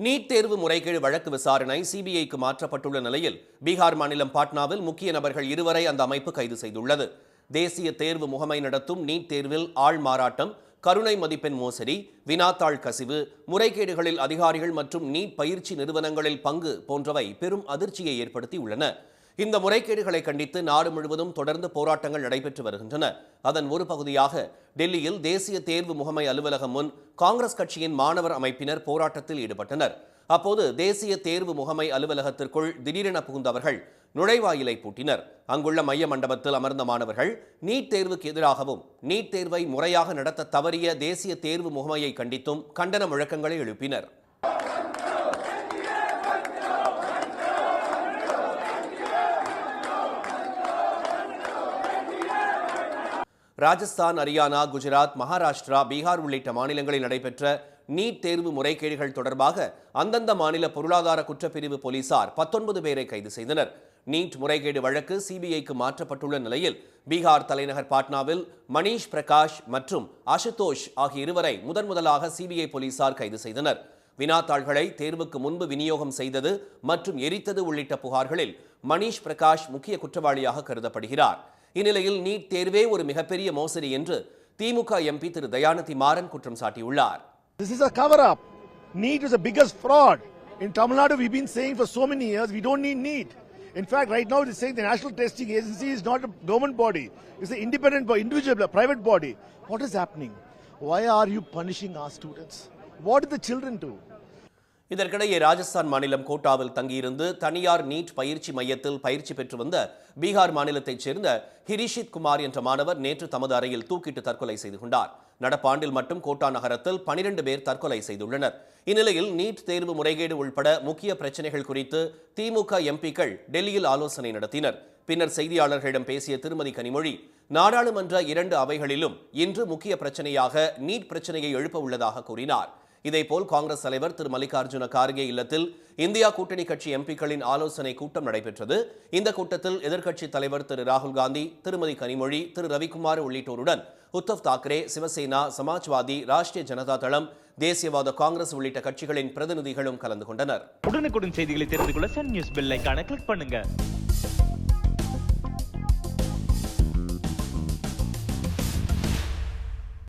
NEET தேர்வு முறைகேடு வழக்கு விசாரணை சிபிஐக்கு மாற்றப்பட்டுள்ள நிலையில் பீகார் மாநிலம் பாட்னாவில் முக்கிய நபர்கள் இருவரை அந்த அமைப்பு கைது செய்துள்ளது. தேசிய தேர்வு முகமை நடத்தும் நீட் தேர்வில் ஆள் மாறாட்டம், கருணை மதிப்பெண் மோசடி, வினாத்தாள் கசிவு, முறைகேடுகளில் அதிகாரிகள் மற்றும் நீட் பயிற்சி நிறுவனங்களில் பங்கு போன்றவை பெரும் அதிர்ச்சியை ஏற்படுத்தியுள்ளன. இந்த முறைகேடுகளை கண்டித்து நாடு முழுவதும் தொடர்ந்து போராட்டங்கள் நடைபெற்று வருகின்றன. அதன் ஒரு பகுதியாக டெல்லியில் தேசிய தேர்வு முகமை அலுவலகம் முன் காங்கிரஸ் கட்சியின் மாணவர் அமைப்பினர் போராட்டத்தில் ஈடுபட்டனர். அப்போது தேசிய தேர்வு முகமை அலுவலகத்திற்குள் திடீரென புகுந்தவர்கள் நுழைவாயிலை பூட்டினர். அங்குள்ள மைய மண்டபத்தில் அமர்ந்த மாணவர்கள் நீட் தேர்வுக்கு எதிராகவும் நீட் தேர்வை முறையாக நடத்த தவறிய தேசிய தேர்வு முகமையை கண்டித்தும் கண்டன முழக்கங்களை எழுப்பினர். ராஜஸ்தான், ஹரியானா, குஜராத், மகாராஷ்டிரா, பீகார் உள்ளிட்ட மாநிலங்களில் நடைபெற்ற நீட் தேர்வு முறைகேடுகள் தொடர்பாக அந்தந்த மாநில பொருளாதார குற்றப்பிரிவு போலீசார் 19 பேரை கைது செய்தனர். நீட் முறைகேடு வழக்கு சிபிஐக்கு மாற்றப்பட்டுள்ள நிலையில் பீகார் தலைநகர் பாட்னாவில் மணீஷ் பிரகாஷ் மற்றும் அசுதோஷ் ஆகிய இருவரை முதன்முதலாக சிபிஐ போலீசார் கைது செய்தனர். வினாத்தாள்களை தேர்வுக்கு முன்பு விநியோகம் செய்தது மற்றும் எரித்தது உள்ளிட்ட புகார்களில் மணீஷ் பிரகாஷ் முக்கிய குற்றவாளியாக கருதப்படுகிறார். இந்நிலையில் நீட் தேர்வே ஒரு மிகப்பெரிய மோசடி என்று திமுக எம்பி திரு தயாநிதி மாறன் குற்றம் சாட்டியுள்ளார். This is a cover up. NEET is the biggest fraud. In Tamil Nadu we've been saying for so many years we don't need NEET. In fact, right now it's saying the National Testing Agency is not a government body. It's an independent individual, a private body. What is happening? Why are you punishing our students? What did the children do? இதற்கிடையே ராஜஸ்தான் மாநிலம் கோட்டாவில் தங்கியிருந்து தனியார் NEET பயிற்சி மையத்தில் பயிற்சி பெற்று வந்த பீகார் மாநிலத்தைச் சேர்ந்த ஹிரிஷித் குமார் என்ற மாணவர் நேற்று தமது அறையில் தூக்கிட்டு தற்கொலை செய்து கொண்டார். நடப்பாண்டில் மட்டும் கோட்டா நகரத்தில் 12 பேர் தற்கொலை செய்துள்ளனர். இந்நிலையில் நீட் தேர்வு முறைகேடு உள்பட முக்கிய பிரச்சனைகள் குறித்து திமுக எம்பிக்கள் டெல்லியில் ஆலோசனை நடத்தினர். பின்னர் செய்தியாளர்களிடம் பேசிய திருமதி கனிமொழி, நாடாளுமன்ற 2 அவைகளிலும் இன்று முக்கிய பிரச்சனையாக நீட் பிரச்சனையை எழுப்ப உள்ளதாக கூறினார். இதேபோல் காங்கிரஸ் தலைவர் திரு மல்லிகார்ஜுன கார்கே இல்லத்தில் இந்தியா கூட்டணி கட்சி எம்பிக்களின் ஆலோசனை கூட்டம் நடைபெற்றது. இந்த கூட்டத்தில் எதிர்க்கட்சித் தலைவர் திரு ராகுல் காந்தி, திருமதி கனிமொழி, திரு ரவிக்குமார் உள்ளிட்டோருடன் உத்தவ் தாக்கரே, சிவசேனா, சமாஜ்வாதி, ராஷ்டிரிய ஜனதா தளம், தேசியவாத காங்கிரஸ் உள்ளிட்ட கட்சிகளின் பிரதிநிதிகளும் கலந்து கொண்டனர். உடனுக்குடன் செய்திகளை தெரிந்து கொள்ள சன் நியூஸ் பெல் ஐகானை கிளிக் பண்ணுங்க.